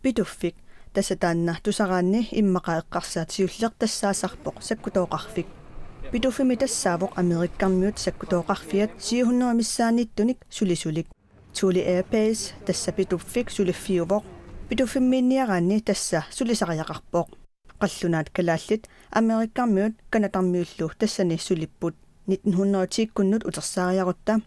Pituffik tässä tänne tusaraanni immaqaeqqarsaat siullertassaasarpoq sakkutooqarfik. Pituffimi tassaavoq Amerikkarmiut sakkutooqarfiat siuhunneramissaanittunik sulisulik. Tuli Airbase tässä pituffik suliffiuvoq. Pituffimmiinniaraanni tässä sulisariaqarpoq. Qallunaat kalaallit Amerikkarmiut kanatarmiullu tassani sulipput 1900-kunnut utersaariarutta.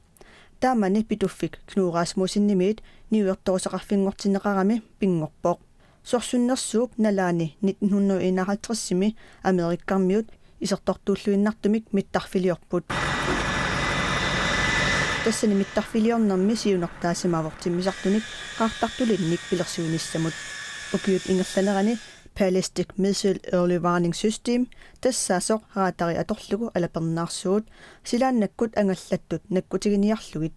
Taamani pituffik Knuurasmusinnimiit niuertoosaqarfinngortineqarami pingorpoq. Sorsunnersuup nalaani 1951-simi Amerikkarmiut isertortuulluinnartumik mittarfiliorput. Tassani mittarfiliornermi siunertaasimaavortimmisartunik qaartartulinnik pilersuunissamut. Ukiut ingerlanerani Ballistic Missile Early Warning System tassaasoq raatari atorlugu alapernaarsuut silaannakkut angallattut nakkutiginiarlugit.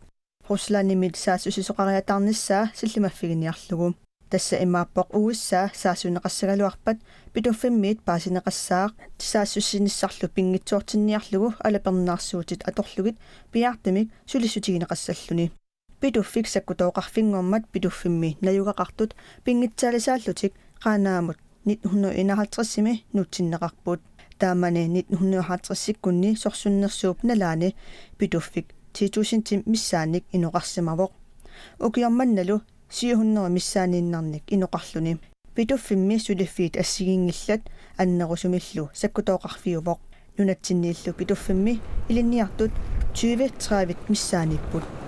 Ruslanimit saasusisoqariatarnissaa sillimaffiginiarlugu. Tässä imaappoq uussaa saasuneqassagaluarpat pituffimmiit paasineqassaaq saassussinissarlu pingitsuortinniarlugu alapernaarsuutit atorlugit piartamik sulisutigineqassalluni. Pituffik sakkutooqarfingormat pituffimmi najugaqartut pingitsaalisaallutik qaanaamut 1951-simi nutsinneqarput. Taamani 1950-sikkunni sorsunnersuup nalaani pituffik titusintim missaanik inoqarsimavoq. Ukiormannalu siuhunnerimissaaninnernik inoqarluni. Pituffimmi suliffiit assigingillat annerusumillu sakkutooqarfiuvoq. Nunatsinniillu pituffimmi ilinniartut 20-30 missaanipput.